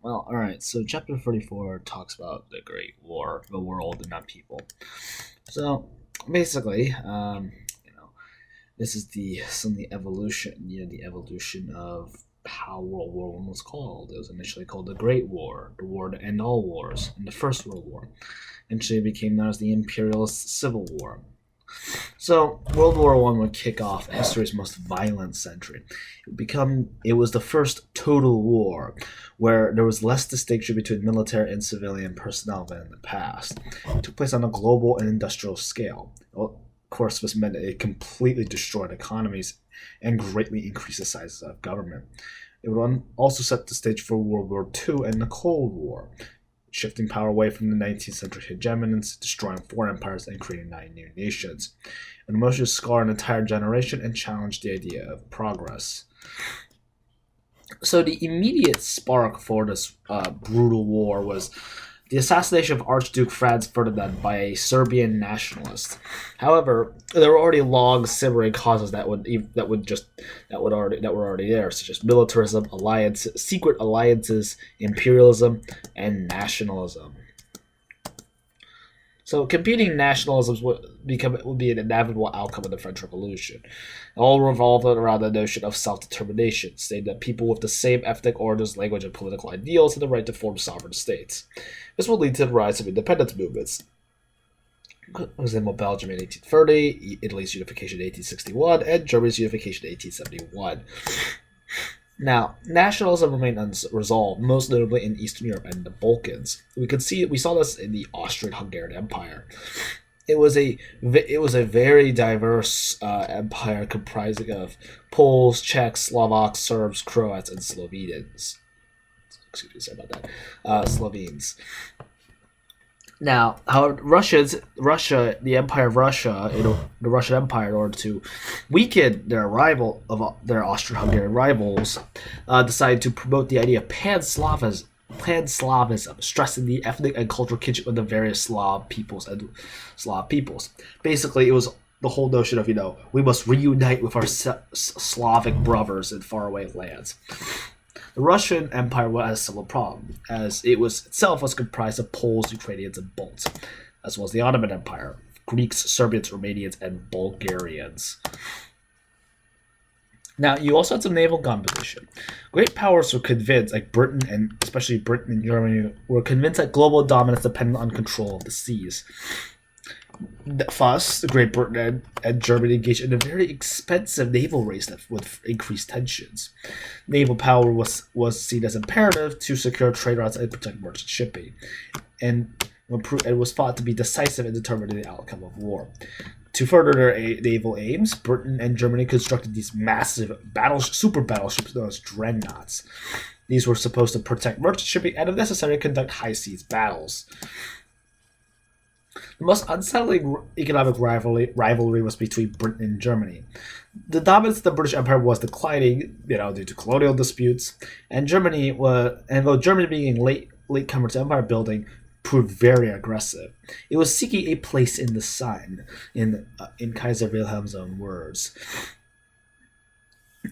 Well, all right. So chapter 44 talks about the Great War, the world, and not people. So basically, this is the evolution, the evolution of how World War One was called. It was initially called the Great War, the war to end all wars, in the First World War. Eventually, it became known as the Imperialist Civil War. So World War One would kick off history's most violent century. It was the first total war where there was less distinction between military and civilian personnel than in the past. It took place on a global and industrial scale. Well, of course, this meant that it completely destroyed economies and greatly increased the sizes of government. It would also set the stage for World War II and the Cold War, shifting power away from the 19th century hegemons, destroying foreign empires, and creating 9 new nations. And emotions scar an entire generation and challenge the idea of progress. So the immediate spark for this brutal war was the assassination of Archduke Franz Ferdinand by a Serbian nationalist. However, there were already long simmering causes that were already there, such as militarism, secret alliances, imperialism, and nationalism. So competing nationalisms would be an inevitable outcome of the French Revolution. It all revolved around the notion of self-determination, stating that people with the same ethnic origins, language, and political ideals had the right to form sovereign states. This would lead to the rise of independence movements. For example, Belgium in 1830, Italy's unification in 1861, and Germany's unification in 1871. Now, nationalism remained unresolved, most notably in Eastern Europe and the Balkans. We saw this in the Austrian-Hungarian Empire. It was a very diverse empire comprising of Poles, Czechs, Slovaks, Serbs, Croats, and Slovenes. Excuse me, sorry about that. Slovenes. Now, however, the Empire of Russia, the Russian Empire, in order to weaken their Austrian-Hungarian rivals, decided to promote the idea of Pan-Slavism, stressing the ethnic and cultural kinship of the various Slav peoples. Basically, it was the whole notion of, we must reunite with our Slavic brothers in faraway lands. The Russian Empire had a similar problem, as it itself was comprised of Poles, Ukrainians, and Balts, as well as the Ottoman Empire, Greeks, Serbians, Romanians, and Bulgarians. Now, you also had some naval competition. Great powers were convinced, like Britain, and especially Britain and Germany, were convinced that global dominance depended on control of the seas. Thus, Great Britain and Germany engaged in a very expensive naval race with increased tensions. Naval power was seen as imperative to secure trade routes and protect merchant shipping, and it was thought to be decisive in determining the outcome of war. To further their naval aims, Britain and Germany constructed these massive super battleships known as dreadnoughts. These were supposed to protect merchant shipping and, if necessary, conduct high seas battles. The most unsettling economic rivalry was between Britain and Germany. The dominance of the British Empire was declining, due to colonial disputes, and though Germany being latecomer to empire building, proved very aggressive. It was seeking a place in the sun, in Kaiser Wilhelm's own words.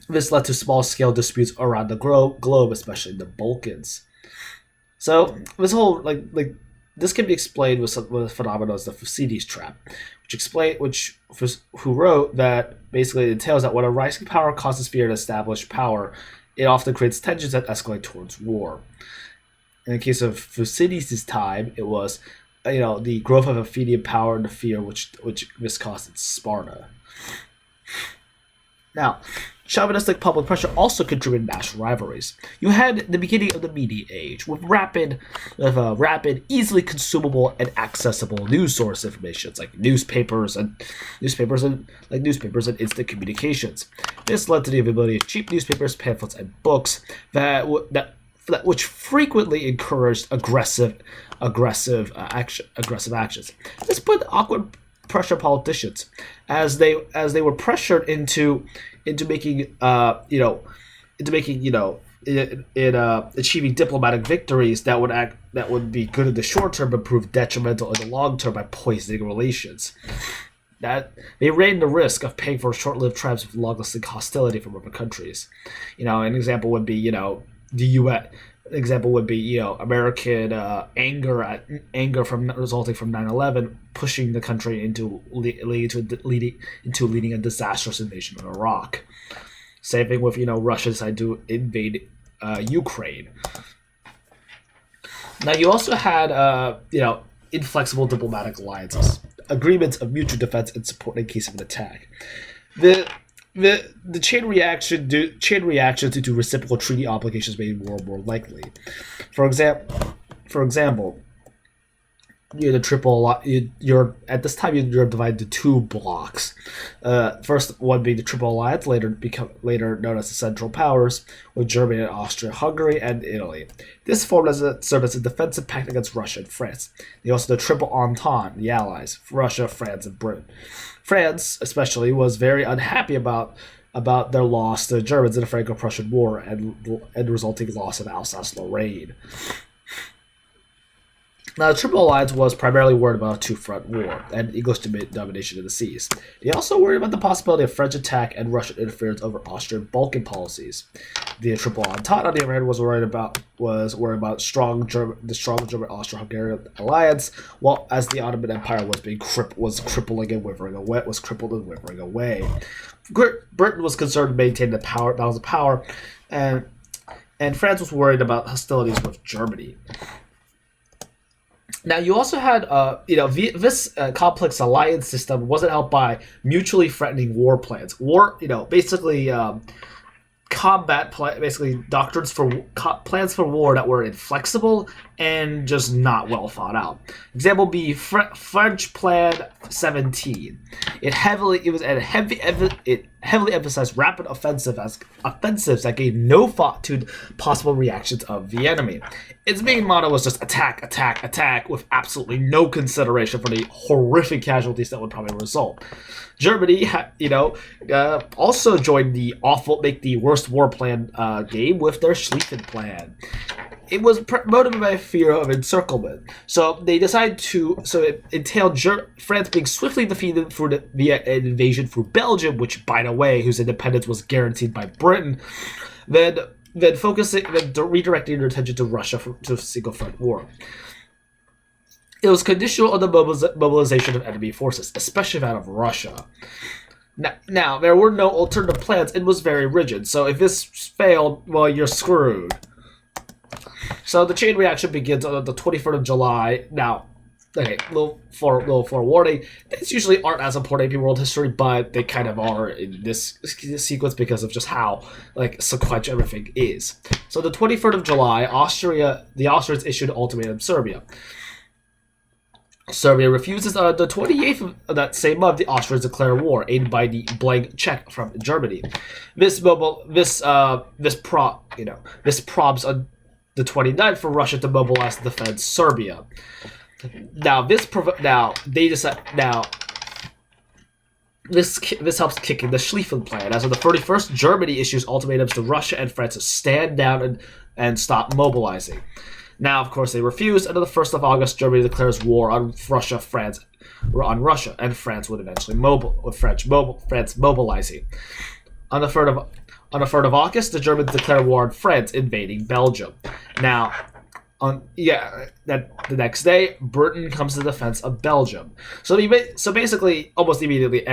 This led to small-scale disputes around the globe, especially in the Balkans. So this whole this can be explained with a phenomenon as the Thucydides Trap, who wrote that basically it entails that when a rising power causes fear to establish power, it often creates tensions that escalate towards war. In the case of Thucydides' time, it was, the growth of Athenian power and the fear which this caused in Sparta. Now, chauvinistic public pressure also contributed to national rivalries. You had the beginning of the media age with rapid, easily consumable and accessible news source information, like newspapers and instant communications. This led to the availability of cheap newspapers, pamphlets, and books which frequently encouraged aggressive actions. This put awkward pressure on politicians as they were pressured into achieving diplomatic victories that would be good in the short term but prove detrimental in the long term by poisoning relations. That they ran the risk of paying for short-lived triumphs with long-lasting hostility from other countries. An example would be the U.S. example would be, American anger resulting from 9/11, pushing the country into leading a disastrous invasion of Iraq. Same thing with Russia decided to invade Ukraine. Now you also had inflexible diplomatic alliances, agreements of mutual defense and support in case of an attack. The chain reaction due to reciprocal treaty obligations made war more likely. For example, the triple. You're at this time you're divided into two blocks. First one being the Triple Alliance, later known as the Central Powers, with Germany and Austria-Hungary and Italy. This served as a defensive pact against Russia and France. They also the Triple Entente, the Allies, Russia, France, and Britain. France, especially, was very unhappy about their loss to the Germans in the Franco-Prussian War and resulting loss of Alsace-Lorraine. Now, the Triple Alliance was primarily worried about a two-front war and English domination in the seas. They also worried about the possibility of French attack and Russian interference over Austrian Balkan policies. The Triple Entente, on the other hand, was worried about the strong German Austro-Hungarian alliance, while as the Ottoman Empire was crippled and withering away. Britain was concerned to maintain the balance of power, and France was worried about hostilities with Germany. Now, you also had, this complex alliance system wasn't helped by mutually threatening war plans. Basically doctrines for plans for war that were inflexible and just not well thought out. Example be French Plan 17. It heavily emphasized rapid offensives that gave no thought to possible reactions of the enemy. Its main motto was just attack, attack, attack, with absolutely no consideration for the horrific casualties that would probably result. Germany, also joined make the worst war plan game with their Schlieffen Plan. It was motivated by fear of encirclement. So they decided it entailed France being swiftly defeated via an invasion through Belgium, which, by the way, whose independence was guaranteed by Britain, then redirecting their attention to Russia to a single front war. It was conditional on the mobilization of enemy forces, especially that of Russia. Now, there were no alternative plans. It was very rigid. So if this failed, well, you're screwed. So the chain reaction begins on the 23rd of July. Now, okay, little forewarning. These usually aren't as important in world history, but they kind of are in this sequence because of just how sequential everything is. So the 23rd of July, the Austrians issued an ultimatum to Serbia. Serbia refuses. On the 28th of that same month, the Austrians declare war, aided by the blank check from Germany. This prompts on the 29th for Russia to mobilize to defend Serbia. This helps kick in the Schlieffen Plan. As of the 31st, Germany issues ultimatums to Russia and France to stand down and stop mobilizing. Now, of course, they refuse, and on the 1st of August, Germany declares war on Russia, and France would eventually France mobilizing. On the 3rd of August, the Germans declare war on France, invading Belgium. Now, the next day, Britain comes to the defense of Belgium. So basically, almost immediately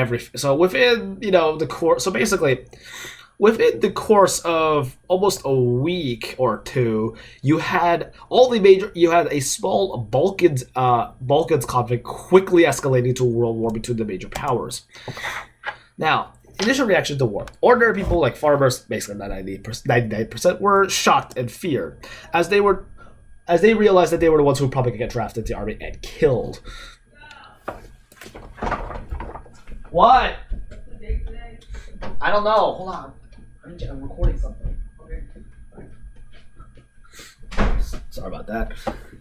within the course of almost a week or two, you had a small Balkans conflict quickly escalating to a world war between the major powers. Now, initial reaction to war. Ordinary people like farmers, basically 99%, were shocked and feared, as they realized that they were the ones who would probably get drafted into the army and killed. What? I don't know. Hold on. I'm recording something. Okay. Sorry about that.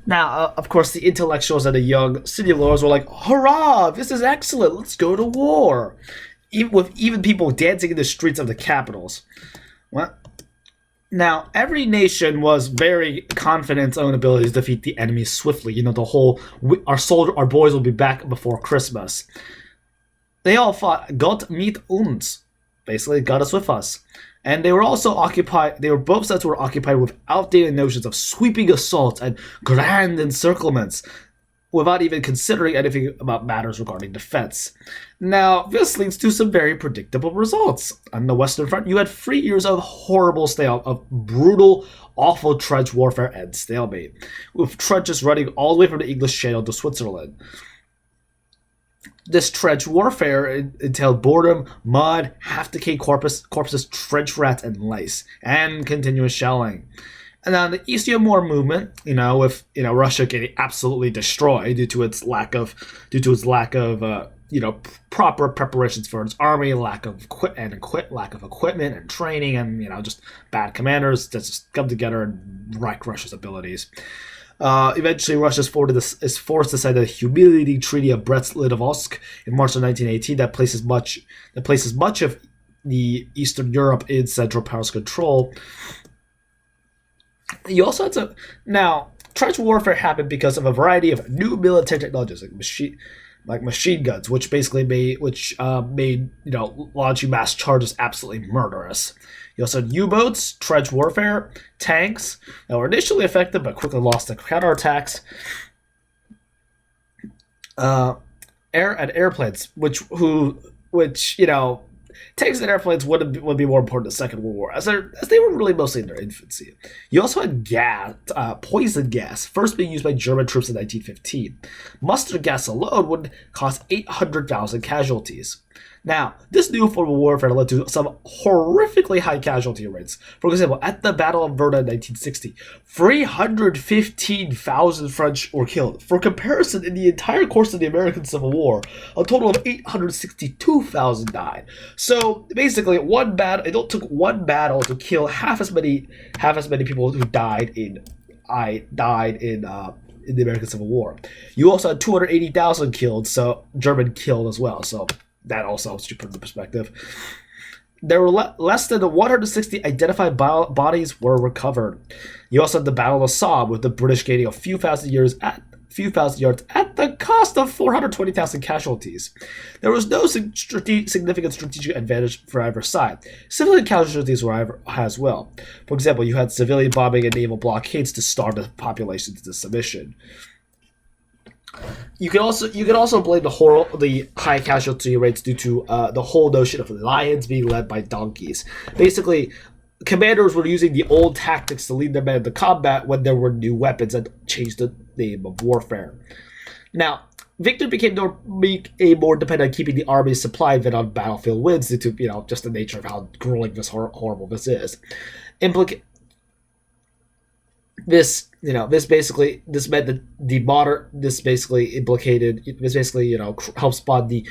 Now, of course, the intellectuals and the young city lords were like, hurrah, this is excellent, let's go to war. Even people dancing in the streets of the capitals. What? Now, every nation was very confident in its own ability to defeat the enemy swiftly. Our boys will be back before Christmas. They all fought Gott mit uns. Basically, God is with us. And they were also occupied. They were both sides were occupied with outdated notions of sweeping assaults and grand encirclements, without even considering anything about matters regarding defense. Now, this leads to some very predictable results. On the Western Front, you had 3 years of horrible of brutal, awful trench warfare and stalemate, with trenches running all the way from the English Channel to Switzerland. This trench warfare entailed boredom, mud, half-decayed corpses, trench rats, and lice, and continuous shelling. And then the East Timor movement, with Russia getting absolutely destroyed due to its lack of proper preparations for its army, lack of equipment and training, and just bad commanders that just come together and wreck Russia's abilities. Eventually, Russia is forced to sign the humiliating Treaty of Brest-Litovsk in March of 1918 that places much of the Eastern Europe in Central Powers' control. You also had to trench warfare happened because of a variety of new military technologies like machine guns, which made launching mass charges absolutely murderous. You also had U-boats, trench warfare, tanks that were initially effective but quickly lost to counterattacks. Airplanes, which tanks and airplanes would be more important in the Second World War, as they were really mostly in their infancy. You also had poison gas, first being used by German troops in 1915. Mustard gas alone would cause 800,000 casualties. Now, this new form of warfare led to some horrifically high casualty rates. For example, at the Battle of Verdun in 1960, 315,000 French were killed. For comparison, in the entire course of the American Civil War, a total of 862,000 died. So basically, it took one battle to kill half as many people who died in the American Civil War. You also had 280,000 killed, so German killed as well. So that also helps you put it in perspective. There were less than 160 identified bodies were recovered. You also had the Battle of the Somme, with the British gaining a few thousand yards at the cost of 420,000 casualties. There was no significant strategic advantage for either side. Civilian casualties were as well. For example, you had civilian bombing and naval blockades to starve the population into submission. You can also blame the high casualty rates due to the whole notion of lions being led by donkeys. Basically, commanders were using the old tactics to lead their men into combat when there were new weapons that changed the name of warfare. Now, victory became more dependent on keeping the army supplied than on battlefield wins due to just the nature of how grueling horrible this is. This helped spawn the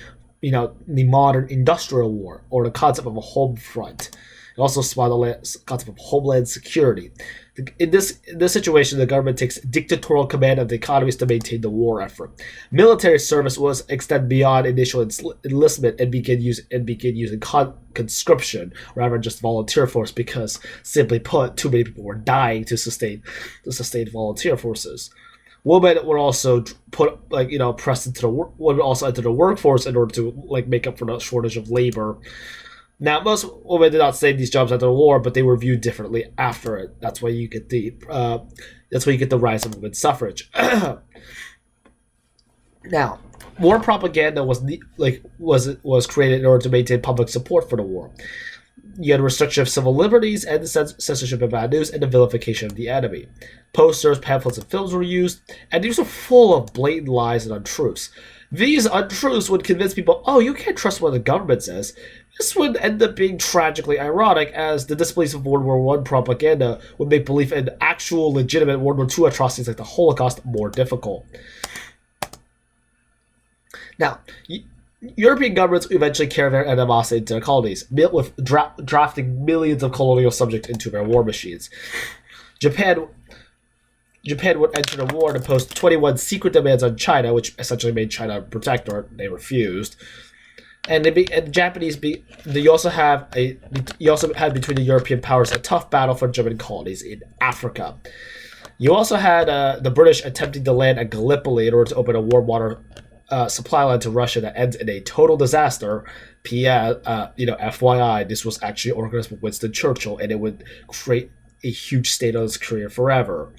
modern industrial war, or the concept of a home front. It also spawned the concept of homeland security. In this situation, the government takes dictatorial command of the economies to maintain the war effort. Military service was extended beyond initial enlistment and began using conscription rather than just volunteer force, because, simply put, too many people were dying to sustain volunteer forces. Women were also pressed into the workforce in order to make up for the shortage of labor. Now, most women did not stay in these jobs after the war, but they were viewed differently after it. That's why you get the rise of women's suffrage. Now, war propaganda was created in order to maintain public support for the war. You had restriction of civil liberties and the censorship of bad news and the vilification of the enemy. Posters, pamphlets, and films were used, and these were full of blatant lies and untruths. These untruths would convince people, oh, you can't trust what the government says. This would end up being tragically ironic, as the disbelief of World War I propaganda would make belief in actual legitimate World War II atrocities like the Holocaust more difficult. Now, European governments eventually carried their animosity into their colonies, with drafting millions of colonial subjects into their war machines. Japan would enter the war and impose 21 secret demands on China, which essentially made China a protectorate. They refused. And you also had between the European powers a tough battle for German colonies in Africa. You also had the British attempting to land at Gallipoli in order to open a warm water supply line to Russia that ends in a total disaster. FYI, this was actually organized by Winston Churchill, and it would create a huge state on his career forever.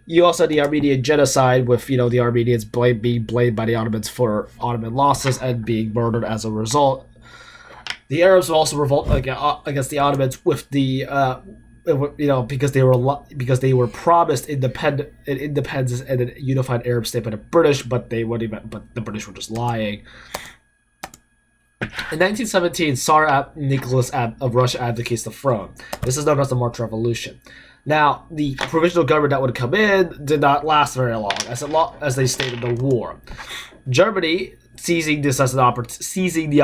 You also had the Armenian genocide, with the Armenians being blamed by the Ottomans for Ottoman losses and being murdered as a result. The Arabs would also revolt against the Ottomans with the because they were promised independence and a unified Arab state by the British, but the British were just lying. In 1917, Tsar Nicholas of Russia abdicates the throne. This is known as the March Revolution. Now, the provisional government that would come in did not last very long, as they stayed in the war. Germany, seizing the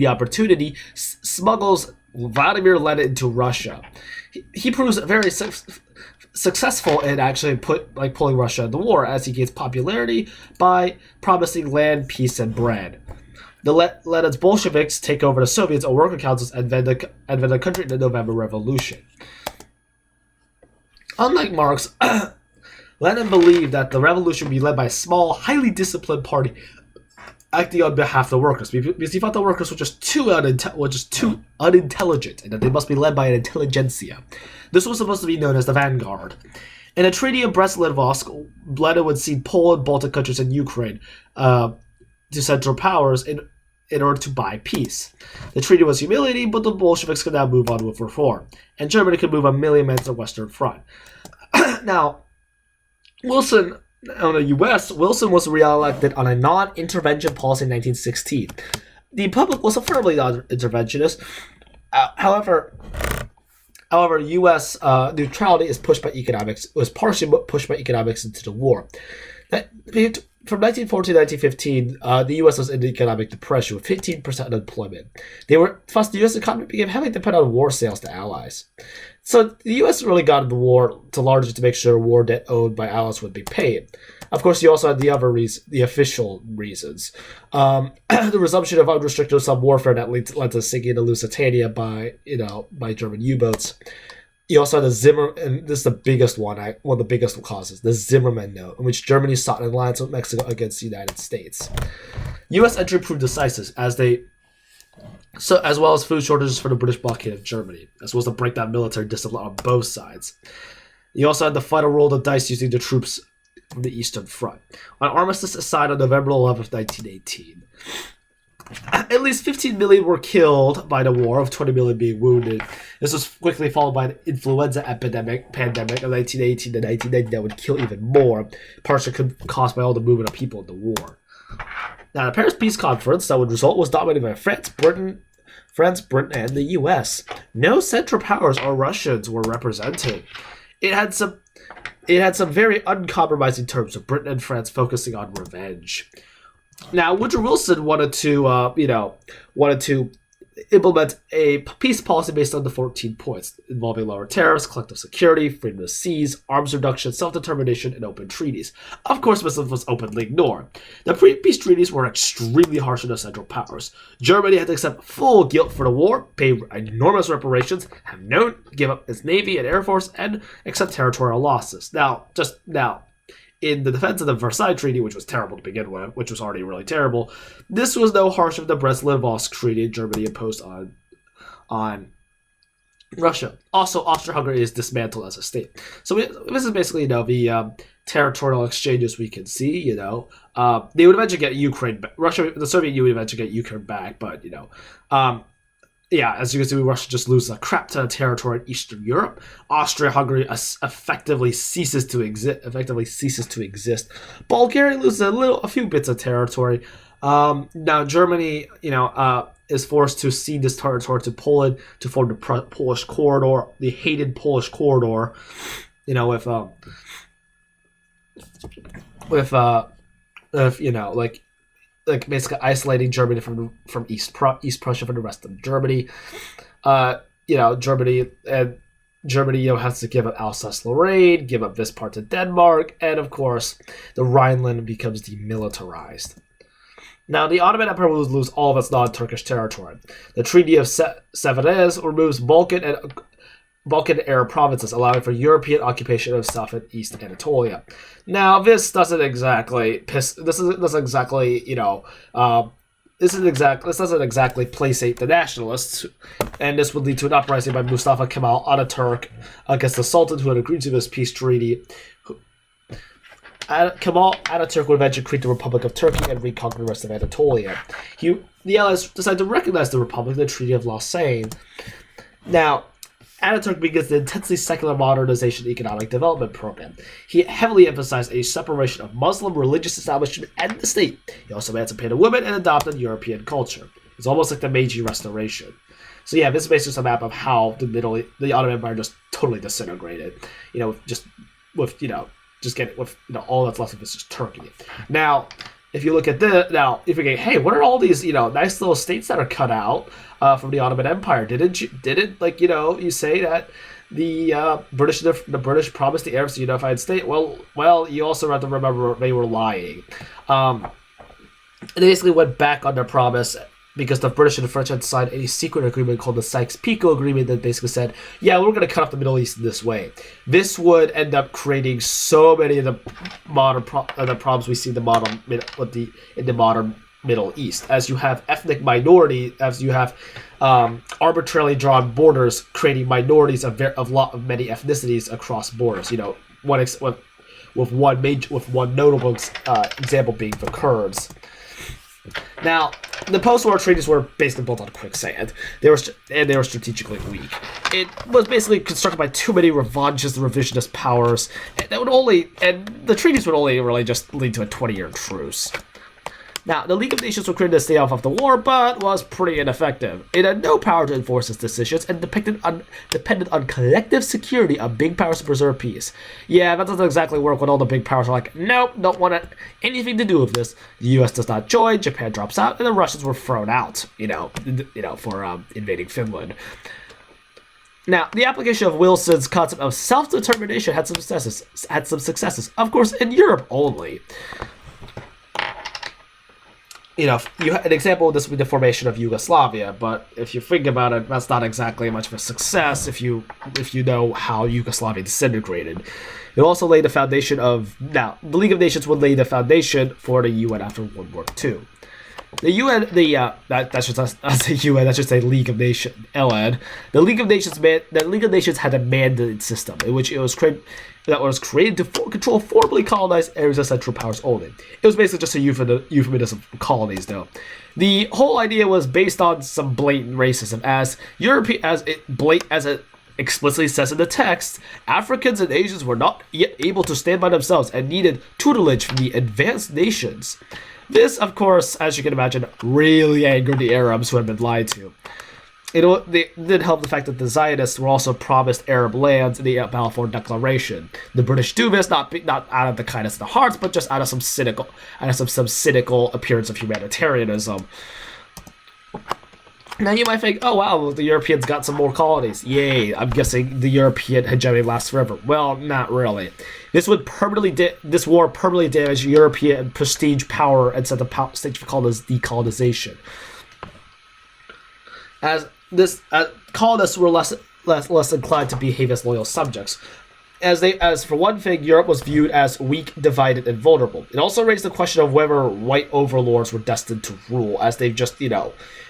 opportunity, smuggles Vladimir Lenin into Russia. He proves very successful in actually pulling Russia in the war, as he gains popularity by promising land, peace, and bread. Lenin's Bolsheviks take over the Soviets and worker councils and invent the country in the November Revolution. Unlike Marx, Lenin believed that the revolution would be led by a small, highly disciplined party acting on behalf of the workers, because he thought the workers were just too unintelligent, and that they must be led by an intelligentsia. This was supposed to be known as the vanguard. In a treaty of Brest-Litovsk, Lenin would cede Poland, Baltic countries, and Ukraine to Central Powers in order to buy peace. The treaty was humiliating, but the Bolsheviks could now move on with reform, and Germany could move 1 million men to the Western Front. Now, Wilson was re-elected on a non-intervention policy in 1916. The public was firmly non-interventionist. However, U.S. neutrality is pushed by economics. Was partially pushed by economics into the war. From 1914 to 1915, the U.S. was in economic depression with 15% unemployment. Plus, the U.S. economy became heavily dependent on war sales to allies. So the U.S. really got into the war largely to make sure war debt owed by allies would be paid. Of course, you also had the official reasons. The resumption of unrestricted sub-warfare that led to sinking the Lusitania by German U-boats. You also had the and this is the biggest one of the biggest causes, the Zimmerman Note, in which Germany sought an alliance with Mexico against the United States. U.S. entry proved decisive, as well as food shortages for the British blockade of Germany, as well as to break down military discipline on both sides. You also had the final roll of the dice using the troops from the Eastern Front. On armistice aside on November 11th, 1918. At least 15 million were killed by the war, of 20 million being wounded. This was quickly followed by an influenza pandemic of 1918 to 1990 that would kill even more, partially caused by all the movement of people in the war. Now, the Paris Peace Conference that would result was dominated by France, Britain, and the U.S. No Central Powers or Russians were represented. It had some very uncompromising terms, of Britain and France focusing on revenge. Now, Woodrow Wilson wanted to implement a peace policy based on the 14 points, involving lower tariffs, collective security, freedom of the seas, arms reduction, self-determination, and open treaties. Of course, this was openly ignored. The peace treaties were extremely harsh on the Central Powers. Germany had to accept full guilt for the war, pay enormous reparations, give up its navy and air force, and accept territorial losses. Now, in the defense of the Versailles Treaty, which was terrible to begin with, which was already really terrible, this was no harsher than the Brest-Litovsk Treaty Germany imposed on Russia. Also, Austria-Hungary is dismantled as a state. So this is basically, the territorial exchanges we can see. They would eventually get Ukraine back. The Soviet Union would eventually get Ukraine back, but as you can see, Russia just loses a crap ton of territory in Eastern Europe. Austria-Hungary effectively ceases to exist. Bulgaria loses a few bits of territory. Now Germany, is forced to cede this territory to Poland to form the Polish corridor, the hated Polish corridor. Basically isolating Germany from East Prussia from the rest of Germany. Germany has to give up Alsace-Lorraine, give up this part to Denmark, and of course, the Rhineland becomes demilitarized. Now, the Ottoman Empire will lose all of its non-Turkish territory. The Treaty of Sevres removes Balkan Balkan-era provinces, allowing for European occupation of South and East Anatolia. Now, this doesn't exactly this doesn't exactly this doesn't exactly placate the nationalists, and this would lead to an uprising by Mustafa Kemal Ataturk against the Sultan, who had agreed to this peace treaty. Kemal Ataturk would eventually create the Republic of Turkey and reconquer the rest of Anatolia. The Allies decided to recognize the Republic in the Treaty of Lausanne. Now, Ataturk begins the intensely secular modernization economic development program. He heavily emphasized a separation of Muslim religious establishment and the state. He also emancipated women and adopted European culture. It's almost like the Meiji Restoration. So yeah, this is basically a map of how the Ottoman Empire just totally disintegrated. Just getting with all that's left of it is just Turkey. Now, if you look at this, if you go, hey, what are all these nice little states that are cut out from the Ottoman Empire? Didn't you say that the British promised the Arabs a unified state? Well, you also have to remember they were lying. They basically went back on their promise because the British and the French had signed a secret agreement called the Sykes-Picot Agreement that basically said, yeah, we're going to cut off the Middle East in this way. This would end up creating so many of the modern problems we see in the modern Middle East, as you have ethnic minority, as you have arbitrarily drawn borders, creating minorities of many ethnicities across borders. With one notable example being the Kurds. Now, the post-war treaties were basically built on quicksand. They were strategically weak. It was basically constructed by too many revisionist powers, and the treaties would only really just lead to a 20-year truce. Now, the League of Nations was created to stay off of the war, but was pretty ineffective. It had no power to enforce its decisions and depended on collective security of big powers to preserve peace. Yeah, that doesn't exactly work when all the big powers are like, nope, don't want anything to do with this. The U.S. does not join, Japan drops out, and the Russians were thrown out, for invading Finland. Now, the application of Wilson's concept of self-determination had some successes, of course, in Europe only. An example of this would be the formation of Yugoslavia, but if you think about it, that's not exactly much of a success if you know how Yugoslavia disintegrated. It also laid the foundation the League of Nations would lay the foundation for the UN after World War II. The UN, that's just UN. That's just a League of Nations. LN. The League of Nations had a mandated system in which it was created to control formerly colonized areas of Central Powers only. It was basically just a euphemism for colonies, though. The whole idea was based on some blatant racism, as it explicitly says in the text, Africans and Asians were not yet able to stand by themselves and needed tutelage from the advanced nations. This, of course, as you can imagine, really angered the Arabs who had been lied to. It did help the fact that the Zionists were also promised Arab lands in the Balfour Declaration. The British do this not out of the kindness of their hearts, but just out of some cynical appearance of humanitarianism. Now you might think, oh wow, the Europeans got some more colonies. Yay, I'm guessing the European hegemony lasts forever. Well, not really. This war permanently damaged European prestige power and set the stage for decolonization. As colonists were less inclined to behave as loyal subjects. As for one thing, Europe was viewed as weak, divided, and vulnerable. It also raised the question of whether white overlords were destined to rule, as they've just,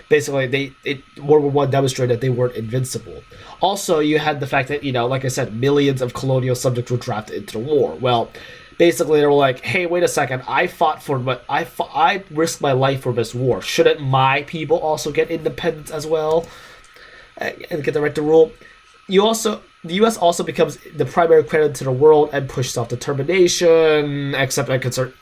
basically, World War I demonstrated that they weren't invincible. Also, you had the fact that, like I said, millions of colonial subjects were drafted into the war. Well, basically, they were like, hey, wait a second, I risked my life for this war. Shouldn't my people also get independence as well? And get the right to rule? The U.S. also becomes the primary creditor to the world and push self-determination, except I'm concerned.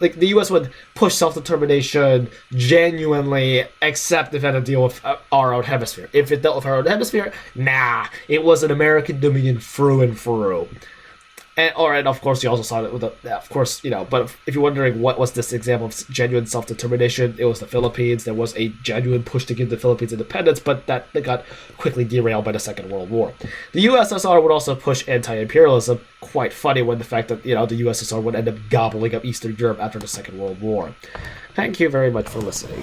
Like, the U.S. would push self-determination genuinely, except if it had to deal with our own hemisphere. If it dealt with our own hemisphere, nah, it was an American dominion through and through. And of course, you also saw that but if you're wondering what was this example of genuine self-determination, it was the Philippines. There was a genuine push to give the Philippines independence, but that got quickly derailed by the Second World War. The USSR would also push anti-imperialism. Quite funny when the fact that, the USSR would end up gobbling up Eastern Europe after the Second World War. Thank you very much for listening.